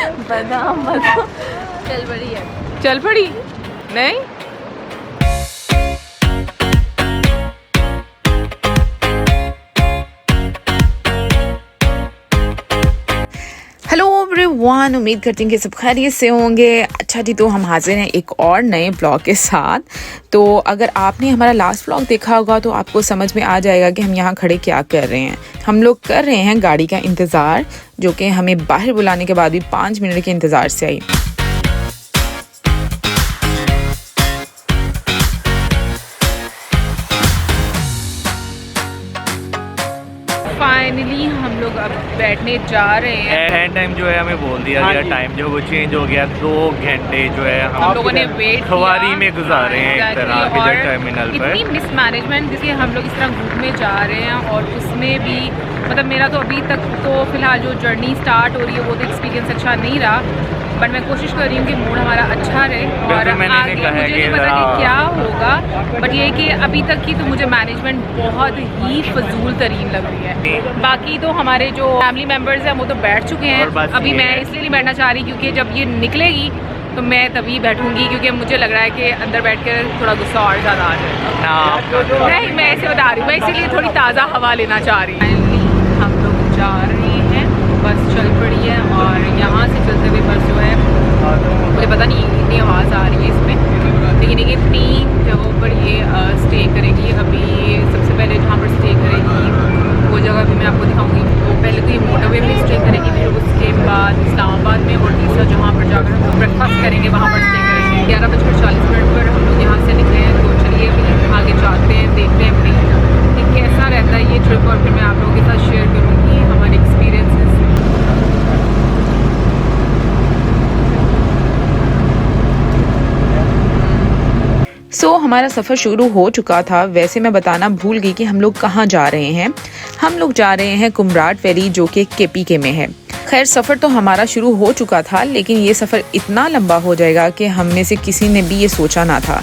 बादाम बादाम चल पड़ी है, चल पड़ी नहीं। हेलो एवरीवन, उम्मीद करती हूँ कि सब खैरियत से होंगे। अच्छा जी, तो हम हाजिर हैं एक और नए ब्लॉग के साथ। तो अगर आपने हमारा लास्ट ब्लॉग देखा होगा तो आपको समझ में आ जाएगा कि हम यहाँ खड़े क्या कर रहे हैं। हम लोग कर रहे हैं गाड़ी का इंतज़ार, जो कि हमें बाहर बुलाने के बाद भी 5 मिनट के इंतज़ार से आई। फाइनली हम लोग अब बैठने जा रहे हैं। एंड टाइम जो है हमें बोल दिया गया, टाइम जो वो चेंज हो गया। 2 घंटे जो है हम लोगों ने वेट खवारी में गुजारे हैं एक तरह के टर्मिनल पर। इतनी मिसमैनेजमेंट, जिससे हम लोग इस तरह ग्रुप में जा रहे हैं और उसमें भी मतलब मेरा तो अभी तक तो फिलहाल जो जर्नी स्टार्ट हो रही है वो तो एक्सपीरियंस अच्छा नहीं रहा, बट मैं कोशिश कर रही हूँ कि मूड हमारा अच्छा रहे। और आगे मुझे नहीं पता कि क्या होगा, बट ये कि अभी तक की तो मुझे मैनेजमेंट बहुत ही फजूल तरीन लग रही है। बाकी तो हमारे जो फैमिली मेम्बर्स हैं वो तो बैठ चुके हैं। अभी मैं इसलिए नहीं बैठना चाह रही क्योंकि जब ये निकलेगी तो मैं तभी बैठूंगी, क्योंकि मुझे लग रहा है कि अंदर बैठ कर थोड़ा गुस्सा और ज़्यादा आ जाएगा। नहीं, मैं ऐसे बता रही हूँ, मैं इसीलिए थोड़ी ताज़ा हवा लेना चाह रही हूँ। हम लोग जा रहे हैं, बस चल पड़ी है और यहाँ से चलते हुए बस जो है मुझे पता नहीं इतनी आवाज़ आ रही है इसमें, लेकिन ये 3 जगहों पर ये स्टे करेगी। अभी सबसे पहले जहाँ पर स्टे करेगी वो जगह भी मैं आपको दिखाऊंगी। तो पहले तो ये मोटरवे पे स्टे करेगी, फिर उसके बाद इस्लामाबाद में, और तीसरा जहाँ पर जाकर हम लोग ब्रेकफास्ट करेंगे वहाँ पर स्टे करेंगे। 11:40 पर हम लोग यहाँ से निकले हैं। तो चलिए फिर आगे जाते हैं, देखते हैं फिर कि कैसा रहता है ये ट्रिप, और फिर मैं आप लोगों के साथ शेयर करूँगी हमारे एक्सपीरियंसेस। हमारा सफ़र शुरू हो चुका था। वैसे मैं बताना भूल गई कि हम लोग कहाँ जा रहे हैं। हम लोग जा रहे हैं कुमराट वैली, जो कि KPK में है। खैर, सफ़र तो हमारा शुरू हो चुका था, लेकिन ये सफ़र इतना लंबा हो जाएगा कि हम में से किसी ने भी ये सोचा ना था।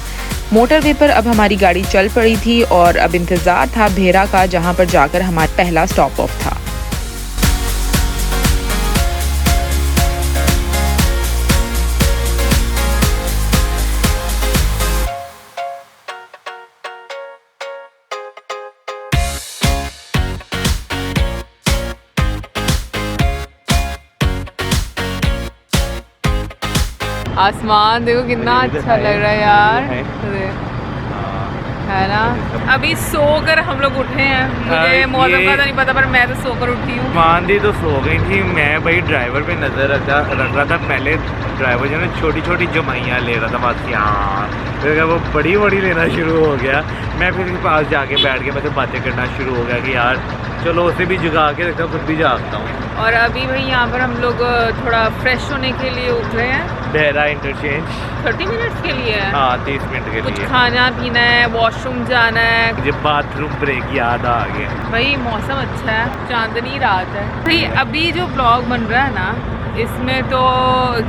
मोटरवे पर अब हमारी गाड़ी चल पड़ी थी और अब इंतज़ार था भेरा का, जहाँ पर जाकर हमारा पहला स्टॉप ऑफ था। आसमान देखो कितना अच्छा लग रहा है यार, है ना। अभी सोकर हम लोग उठे हैं, मुझे मौसम का तो नहीं पता, पर मैं तो सोकर उठी हूँ। मानदी तो सो गई थी, मैं भाई ड्राइवर पे नज़र रख रहा था। पहले ड्राइवर जो है छोटी छोटी जमाइयाँ ले रहा था बस यहाँ, फिर वो बड़ी बड़ी लेना शुरू हो गया। मैं फिर उसके पास जाके बैठ के मतलब बातें करना शुरू हो गया कि यार चलो उसे भी जगा के रखा, खुद भी जागता हूँ। और अभी भाई यहाँ पर हम लोग थोड़ा फ्रेश होने के लिए उठ रहे हैं। बहरा इंटरचेंज 30 मिनट्स के लिए है। हाँ, 30 मिनट के लिए। कुछ खाना पीना है, वॉशरूम जाना है। मुझे बाथरूम ब्रेक याद आ गया। भाई मौसम अच्छा है, चांदनी रात है भाई। अभी जो ब्लॉग बन रहा है ना, इसमें तो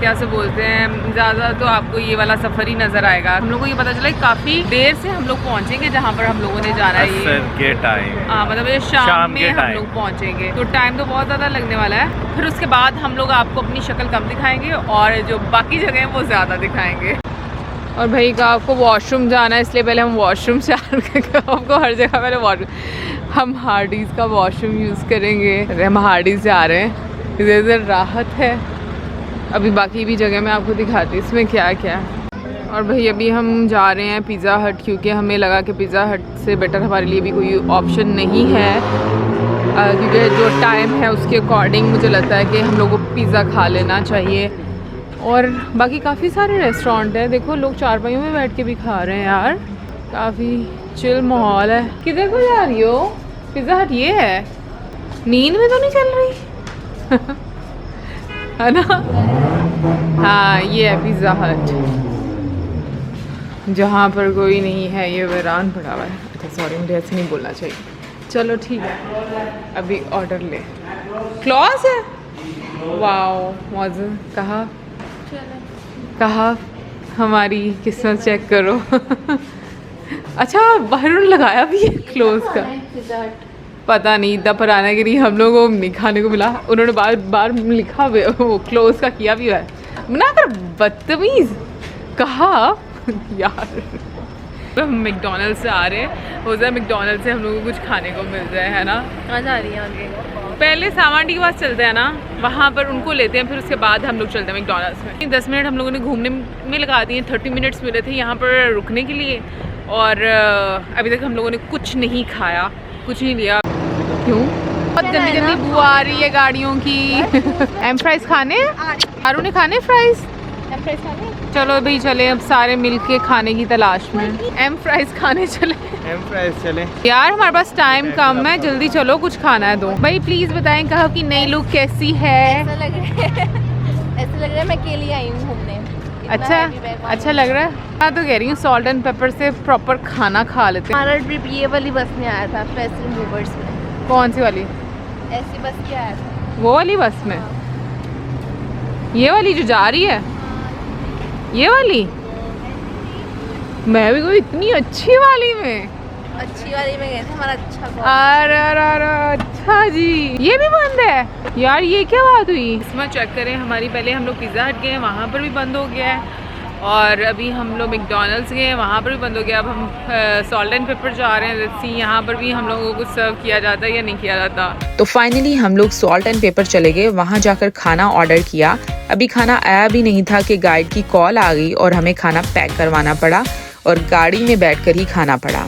क्या से बोलते हैं, ज़्यादा तो आपको ये वाला सफ़र ही नज़र आएगा। हम लोग को ये पता चला काफ़ी देर से हम लोग पहुँचेंगे जहाँ पर हम लोगों ने जाना है। असर के टाइम, हाँ, मतलब ये शाम में हम लोग पहुँचेंगे, तो टाइम तो बहुत ज़्यादा लगने वाला है। फिर उसके बाद हम लोग आपको अपनी शक्ल कम दिखाएंगे और जो बाकी जगह हैं वो ज़्यादा दिखाएंगे। और भाई का आपको वॉशरूम जाना है, इसलिए पहले हम वॉशरूम से आपको हर जगह पहले वॉशरूम, हम हार्डीज़ का वॉशरूम यूज़ करेंगे। हम हार्डीज़ से आ रहे हैं, इधर राहत है। अभी बाकी भी जगह मैं आपको दिखाती हूँ इसमें क्या क्या है। और भाई अभी हम जा रहे हैं पिज़्ज़ा हट, क्योंकि हमें लगा कि पिज़्ज़ा हट से बेटर हमारे लिए भी कोई ऑप्शन नहीं है, क्योंकि जो टाइम है उसके अकॉर्डिंग मुझे लगता है कि हम लोगों को पिज़्ज़ा खा लेना चाहिए। और बाकी काफ़ी सारे रेस्टोरेंट हैं, देखो लोग चारपाइयों में बैठ के भी खा रहे हैं यार, काफ़ी चिल माहौल है। किधर को जा रही हो? पिज़्ज़ा हट ये है, नींद में तो नहीं चल रही है ना? हाँ, ये है पिज़्ज़ा हट, जहाँ पर कोई नहीं है, ये वीरान पड़ा हुआ है। अच्छा सॉरी, मुझे ऐसे नहीं बोलना चाहिए। चलो ठीक है, अभी ऑर्डर ले। क्लॉज है, वाओ मौजू। कहा हमारी किस्मत चेक करो। अच्छा, बाहर लगाया भी है क्लोज का। पता नहीं इतना पुराना कि नहीं हम लोगों को नहीं खाने को मिला। उन्होंने बार बार लिखा वो क्लोज का किया भी हुआ है, ना कर बदतमीज़ कहा यार। हम मैकडोनल्ड से आ रहे हैं, हो जाए मैकडोनल्ड से हम लोगों को कुछ खाने को मिल जाए, है ना। कहाँ जा रही है आगे? पहले सामांडी के पास चलते हैं ना, वहाँ पर उनको लेते हैं, फिर उसके बाद हम लोग चलते हैं मैकडोनल्ड्स में। 10 मिनट हम लोगों ने घूमने में लगा दिए, 30 मिनट्स मिले थे यहाँ पर रुकने के लिए, और अभी तक हम लोगों ने कुछ नहीं खाया, कुछ नहीं लिया। क्यों? बहुत गंदी गंदी बू आ रही है गाड़ियों की। एम फ्राइज खाने, आरू ने खाने फ्राइज। चलो भाई चले अब सारे मिलके खाने की तलाश में एम फ्राइज खाने चले। एम फ्राइज चले यार, हमारे पास टाइम कम है, जल्दी चलो, कुछ खाना है। दो भाई प्लीज बताएं कहो कि नई लुक कैसी है। ऐसा लग रहा है मैं अकेली आई हूँ घूमने। अच्छा लग रहा है। मैं तो कह रही हूँ सॉल्ट एंड पेपर से प्रॉपर खाना खा लेते हैं। हमारा ट्रिप ये वाली बस में आया था, फेस्टिवल मूवर्स में। कौन सी वाली? ऐसी बस के आया था। वो वाली बस में? ये वाली जो जा रही है, ये वाली? मैं भी कोई इतनी अच्छी वाली में गए थे, हमारा अच्छा। अरे अच्छा जी, ये भी बंद है यार, ये क्या बात हुई? इसमें चेक करें, हमारी पहले हम लोग पिज़्ज़ा हट गए, वहाँ पर भी बंद हो गया है, और अभी हम लोग मैकडोनल्ड्स गए, वहाँ पर भी बंद हो गया। अब हम सॉल्ट एंड पेपर जा रहे हैं, लेट्स सी यहाँ पर भी हम लोगों को सर्व किया जाता है या नहीं किया जाता। तो फाइनली हम लोग सॉल्ट एंड पेपर चले गए, वहाँ जाकर खाना ऑर्डर किया। अभी खाना आया भी नहीं था कि गाइड की कॉल आ गई और हमें खाना पैक करवाना पड़ा और गाड़ी में बैठकर ही खाना पड़ा।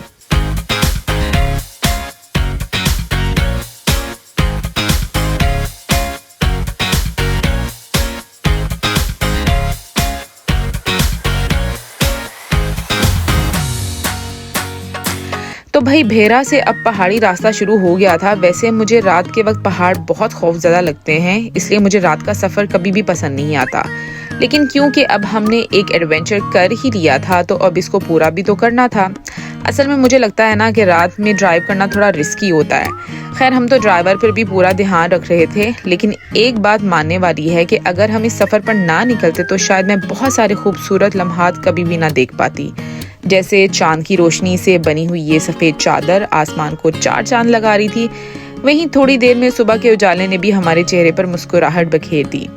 तो भाई भेरा से अब पहाड़ी रास्ता शुरू हो गया था। वैसे मुझे रात के वक्त पहाड़ बहुत खौफज़दा लगते हैं, इसलिए मुझे रात का सफ़र कभी भी पसंद नहीं आता। लेकिन क्योंकि अब हमने एक एडवेंचर कर ही लिया था तो अब इसको पूरा भी तो करना था। असल में मुझे लगता है ना कि रात में ड्राइव करना थोड़ा रिस्की होता है। खैर हम तो ड्राइवर पर भी पूरा ध्यान रख रहे थे, लेकिन एक बात मानने वाली है कि अगर हम इस सफ़र पर ना निकलते तो शायद मैं बहुत सारे खूबसूरत लम्हात कभी भी ना देख पाती, जैसे चांद की रोशनी से बनी हुई ये सफ़ेद चादर आसमान को 4 चांद लगा रही थी। वहीं थोड़ी देर में सुबह के उजाले ने भी हमारे चेहरे पर मुस्कुराहट बखेर दी।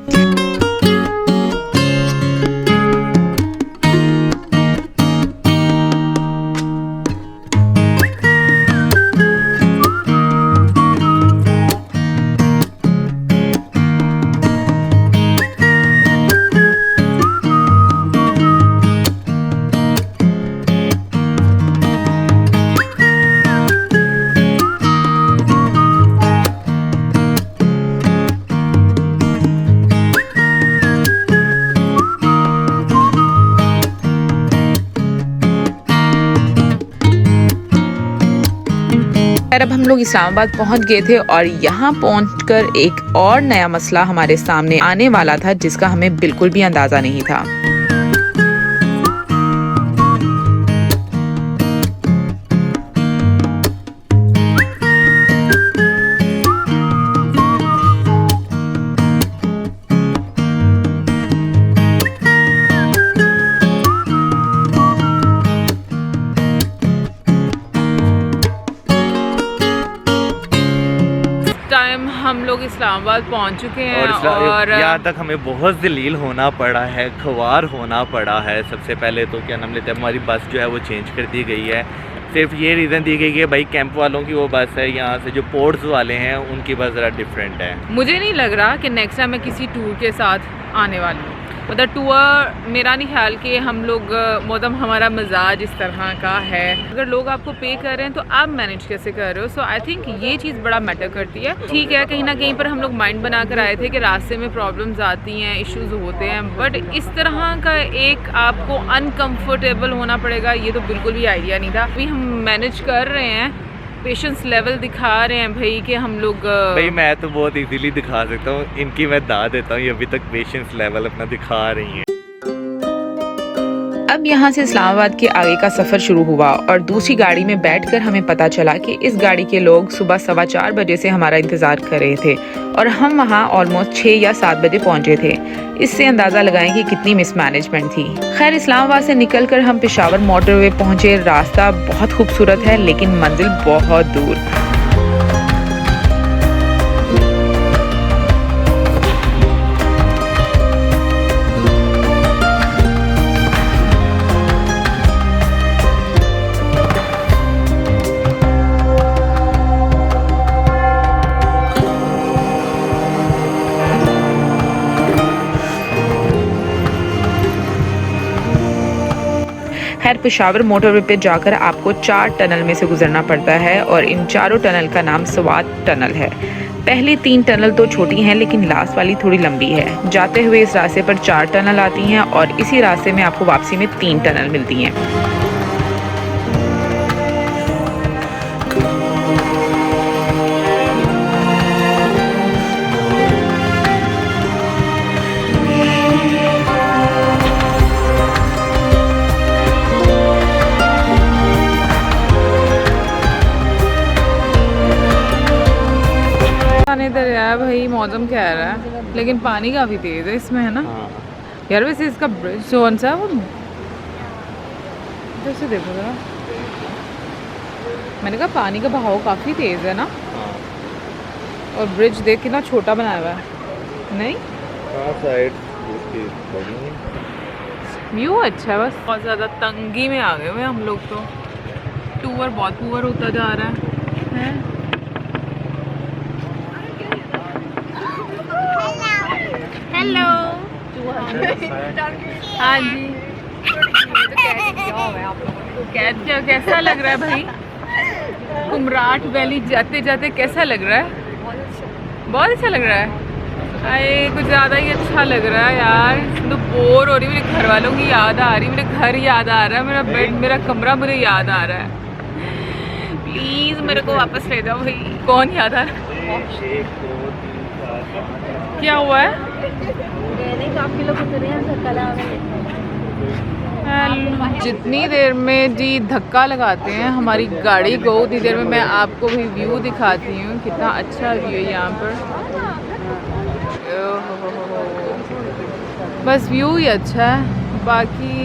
अब हम लोग इस्लामाबाद पहुंच गए थे और यहाँ पहुंचकर एक और नया मसला हमारे सामने आने वाला था जिसका हमें बिल्कुल भी अंदाजा नहीं था। हम लोग इस्लामाबाद पहुंच चुके हैं और यहाँ तक हमें बहुत जलील होना पड़ा है, ख्वार होना पड़ा है। सबसे पहले तो क्या नाम लेते हैं, हमारी बस जो है वो चेंज कर दी गई है। सिर्फ ये रीज़न दी गई है भाई कैंप वालों की वो बस है, यहाँ से जो पोर्ट्स वाले हैं उनकी बस ज़रा डिफरेंट है। मुझे नहीं लग रहा कि नेक्स्ट टाइम मैं किसी टूर के साथ आने वाली हूँ। मतलब टूर मेरा नहीं ख्याल कि हम लोग मतलब हमारा मिजाज इस तरह का है। अगर लोग आपको पे कर रहे हैं तो आप मैनेज कैसे कर रहे हो। सो आई थिंक ये चीज़ बड़ा मैटर करती है। ठीक है, कहीं ना कहीं पर हम लोग माइंड बना कर आए थे कि रास्ते में प्रॉब्लम्स आती हैं, इश्यूज होते हैं, बट इस तरह का एक आपको अनकम्फर्टेबल होना पड़ेगा ये तो बिल्कुल भी आइडिया नहीं था। अभी हम मैनेज कर रहे हैं, पेशेंस लेवल दिखा रहे हैं भाई कि हम लोग भाई मैं तो बहुत इजीली दिखा सकता हूँ, इनकी मैं दाद देता हूँ, ये अभी तक पेशेंस लेवल अपना दिखा रही हैं। अब यहाँ से इस्लामाबाद के आगे का सफ़र शुरू हुआ और दूसरी गाड़ी में बैठकर हमें पता चला कि इस गाड़ी के लोग सुबह 4:15 बजे से हमारा इंतज़ार कर रहे थे और हम वहाँ ऑलमोस्ट 6 या 7 बजे पहुँचे थे। इससे अंदाज़ा लगाएं कि कितनी मिसमैनेजमेंट थी। खैर इस्लामाबाद से निकलकर हम पेशावर मोटरवे पहुँचे। रास्ता बहुत खूबसूरत है लेकिन मंजिल बहुत दूर। खैर पेशावर मोटरवे पे जाकर आपको 4 टनल में से गुजरना पड़ता है और इन चारों टनल का नाम स्वात टनल है। पहली 3 टनल तो छोटी हैं लेकिन लास्ट वाली थोड़ी लंबी है। जाते हुए इस रास्ते पर 4 टनल आती हैं और इसी रास्ते में आपको वापसी में 3 टनल मिलती हैं। दरिया है भाई, मौसम कह रहा है लेकिन पानी काफ़ी तेज़ है इसमें, है ना यार। वैसे इसका ब्रिज कौन सा है वो, जैसे देखो जरा, मैंने कहा पानी का बहाव काफ़ी तेज़ है ना। और ब्रिज देख कितना छोटा बनाया हुआ है, नहीं व्यू अच्छा है, बस बहुत ज़्यादा तंगी में आ गए हुए हम लोग तो। टूर बहुत पुअर होता जा रहा है। हेलो, हाँ जी। कैद क्या, कैसा लग रहा है भाई? कुमराट वैली जाते जाते कैसा लग रहा है? बहुत अच्छा लग रहा है। अरे कुछ ज़्यादा ही अच्छा लग रहा है यार, तो बोर हो रही, मेरे घर वालों की याद आ रही, मेरे घर याद आ रहा है, मेरा बेड, मेरा कमरा मुझे याद आ रहा है। प्लीज़ मेरे को वापस ले जाओ भाई। कौन याद आ रहा है? क्या हुआ है? काफी लोग उतरे हैं धक्का लगा। जितनी देर में जी धक्का लगाते हैं हमारी गाड़ी को, उतनी देर में मैं आपको भी व्यू दिखाती हूँ। कितना अच्छा व्यू है यहाँ पर, बस व्यू ही अच्छा है। बाकी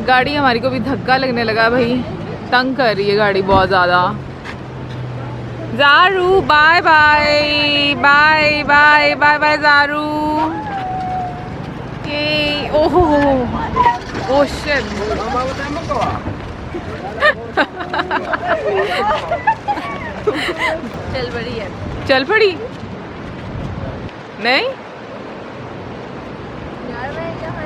गाड़ी हमारी को भी धक्का लगने लगा भाई, तंग कर रही है गाड़ी बहुत ज़्यादा। ज़ारू bye bye bye bye bye bye ज़ारू। ये ओहो ओह शिट। चल पड़ी है, चल पड़ी नहीं यार मैं यहाँ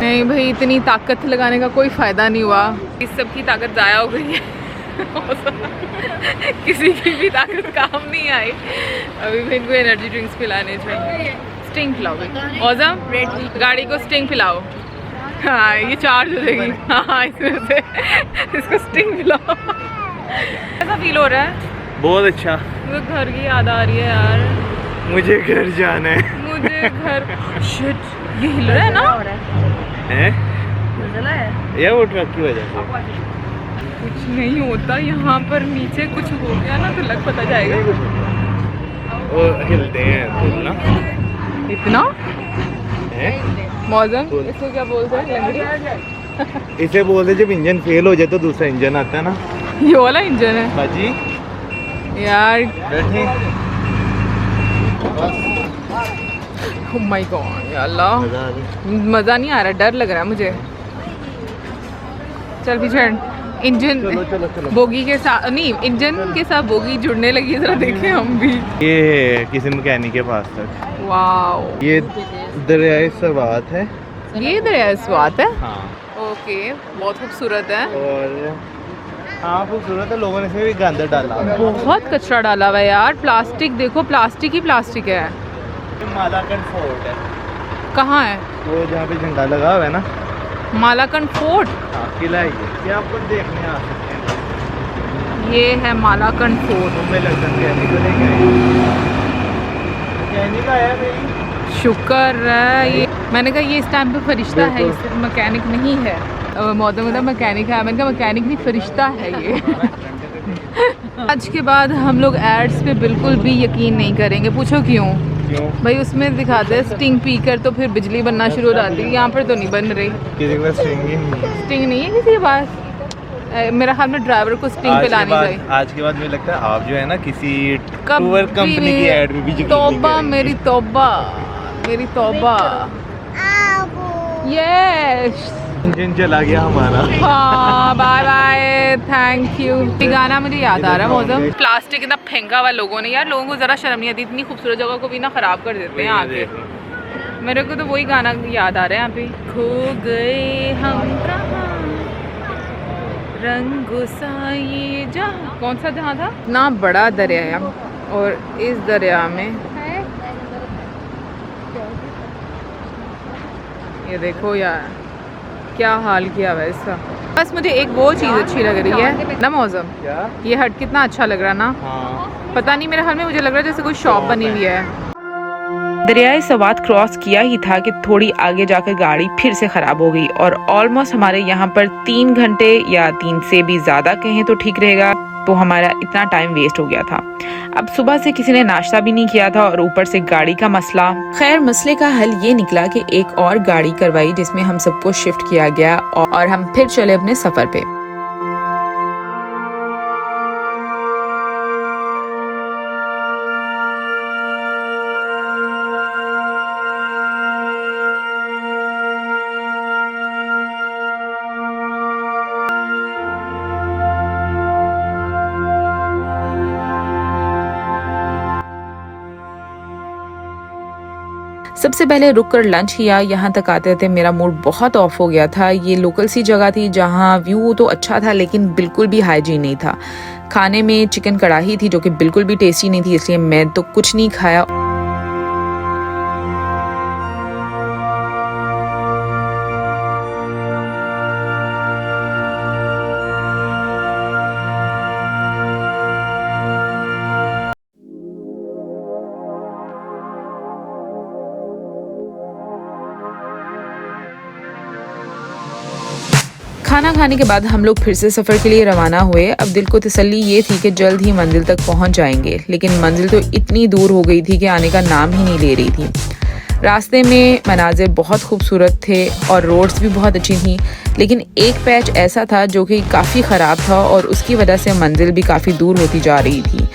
नहीं भाई, इतनी ताकत लगाने का कोई फ़ायदा नहीं हुआ। इस सब की ताकत ज़ाया हो गई है। किसी की भी ताकत काम नहीं आई। अभी भी इनको एनर्जी ड्रिंक्स पिलाने चाहिए। स्टिंग पिलाओ भाई, औज़म गाड़ी को स्टिंग पिलाओ। हाँ ये चार्ज हो जाएगी। हाँ इसमें से इसको स्टिंग पिलाओ। कैसा फील हो रहा है? बहुत अच्छा। मुझे घर की याद आ रही है यार। मुझे घर जाना है। मुझे घर शिट, ये हिल रहा है ना? हैं? नजला है या वो ट्रक की वजह से कुछ नहीं होता यहाँ पर, नीचे कुछ हो गया ना तो लग पता जाएगा। वो हिलते हैं फूल ना इतना हैं? मौसम इसको क्या बोलते हैं? लंगड़ी। इसे बोलते जब इंजन फेल हो जाए तो दूसरा इंजन आता है ना। ये वाला इंजन है बाजी यार। बैठे। ओह माय गॉड या अल्लाह, मज़ा नहीं आ रहा, डर लग रहा है मुझे। चल पीछे इंजन चलो चलो चलो। बोगी के साथ नहीं, इंजन के साथ बोगी जुड़ने लगी है, जरा देखें हम भी। ये किसी मैकेनिक के पास तक। वाओ, ये दरियाई स्वात है। ये दरिया स्वात है। हाँ ओके, बहुत खूबसूरत है। और हाँ खूबसूरत है। लोगों ने इसमें भी गंद डाला, बहुत कचरा डाला हुआ है यार। प्लास्टिक देखो, प्लास्टिक ही प्लास्टिक है। मालाकंड फोर्ट है। कहाँ है? वो जहाँ पे झंडा लगा हुआ है ना, मालाकंड फोर्ट। हाँ किला ही है। ये आपको देखने आ सकते हैं। ये है Malakand fort. Mumbai London mechanic को लेके आए। मैकेनिक आया भाई, शुक्र है। ये मैंने कहा ये इस टाइम पे फरिश्ता है, इस मैकेनिक नहीं है। मौसम का मैकेनिक है, मैंने कहा मैकेनिक नहीं फरिश्ता है ये। आज के बाद हम लोग एड्स पे बिल्कुल भी यकीन नहीं करेंगे। पूछो क्यों? क्यों भाई उसमें दिखाते हैं स्टिंग पीकर तो फिर बिजली बनना शुरू हो जाती है। यहाँ पर तो नहीं बन रही। किसी को स्ट्रिंग ही नहीं है। स्टिंग नहीं है किसी के पास। मेरा ख्याल में ड्राइवर को स्टिंग पिलानी चाहिए। आज के बाद मुझे लगता है आप जो है ना किसी कभी टूर कंपनी की ऐड में भी यकीन नहीं तौबा करेंगे। मेरी तौबा, मेरी तौबा। यस इंजन चला गया हमारा। हाँ बाय बाय, थैंक यू। ये गाना मुझे याद आ रहा है मौसम। प्लास्टिक इतना फेंका हुआ लोगों ने यार, लोगों को ज़रा शर्म नहीं आती। इतनी खूबसूरत जगह को भी ना ख़राब कर देते हैं आके। मेरे को तो वही गाना याद आ रहा है यहाँ पे, खो गए हम कहाँ रंगो सा ये जहाँ, कौन सा जहाँ था? इतना बड़ा दरिया है और इस दरिया में ये देखो यार क्या हाल किया हुआ है इसका। बस मुझे एक वो चीज़ अच्छी लग रही है ना मौसम, ये हट कितना अच्छा लग रहा है ना। हाँ। पता नहीं मेरे हाल में मुझे लग रहा है जैसे कोई शॉप बनी हुई है। दरियाए सवात क्रॉस किया ही था कि थोड़ी आगे जाकर गाड़ी फिर से ख़राब हो गई और ऑलमोस्ट हमारे यहाँ पर 3 घंटे या 3 से भी ज़्यादा कहें तो ठीक रहेगा, तो हमारा इतना टाइम वेस्ट हो गया था। अब सुबह से किसी ने नाश्ता भी नहीं किया था और ऊपर से गाड़ी का मसला। खैर मसले का हल ये निकला कि एक और गाड़ी करवाई जिसमें हम सबको शिफ्ट किया गया और हम फिर चले अपने सफ़र पे। सबसे पहले रुककर लंच किया। यहाँ तक आते थे मेरा मूड बहुत ऑफ हो गया था। ये लोकल सी जगह थी जहाँ व्यू तो अच्छा था लेकिन बिल्कुल भी हाइजीन नहीं था। खाने में चिकन कढ़ाई थी जो कि बिल्कुल भी टेस्टी नहीं थी, इसलिए मैं तो कुछ नहीं खाया। खाना खाने के बाद हम लोग फिर से सफ़र के लिए रवाना हुए। अब दिल को तसल्ली ये थी कि जल्द ही मंजिल तक पहुंच जाएंगे, लेकिन मंजिल तो इतनी दूर हो गई थी कि आने का नाम ही नहीं ले रही थी। रास्ते में मनाजिर बहुत खूबसूरत थे और रोड्स भी बहुत अच्छी थी, लेकिन एक पैच ऐसा था जो कि काफ़ी ख़राब था और उसकी वजह से मंजिल भी काफ़ी दूर होती जा रही थी।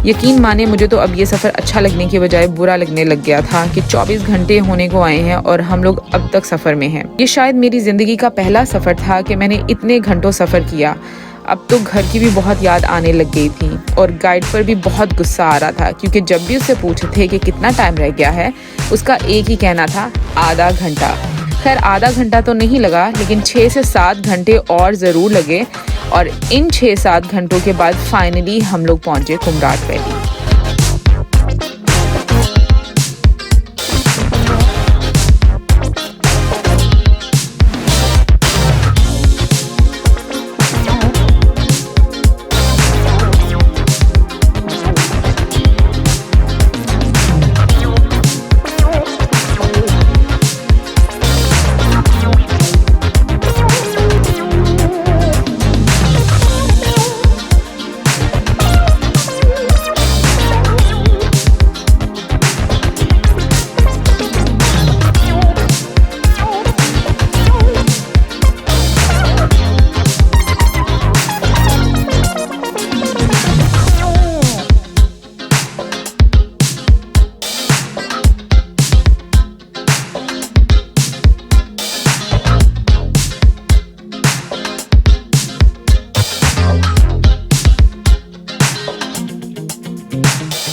यकीन माने मुझे तो अब ये सफ़र अच्छा लगने की बजाय बुरा लगने लग गया था कि 24 घंटे होने को आए हैं और हम लोग अब तक सफ़र में हैं। ये शायद मेरी ज़िंदगी का पहला सफ़र था कि मैंने इतने घंटों सफ़र किया। अब तो घर की भी बहुत याद आने लग गई थी और गाइड पर भी बहुत गुस्सा आ रहा था क्योंकि जब भी उससे पूछते थे कि कितना टाइम रह गया है, उसका एक ही कहना था, आधा घंटा। खैर आधा घंटा तो नहीं लगा, लेकिन 6 से 7 घंटे और ज़रूर लगे और इन 6-7 घंटों के बाद फाइनली हम लोग पहुँचे कुमराट वैली।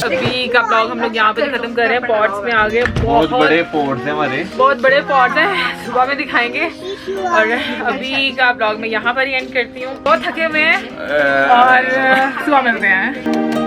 अभी का ब्लॉग हम लोग यहाँ पे खत्म कर रहे हैं। पॉट्स में आ गए, बहुत बड़े पोर्ट्स हैं हमारे, बहुत बड़े पॉट्स हैं, सुबह में दिखाएंगे। और अभी का ब्लॉग मैं यहाँ पर ही एंड करती हूँ। बहुत थके हुए हैं और सुबह मिलते हैं।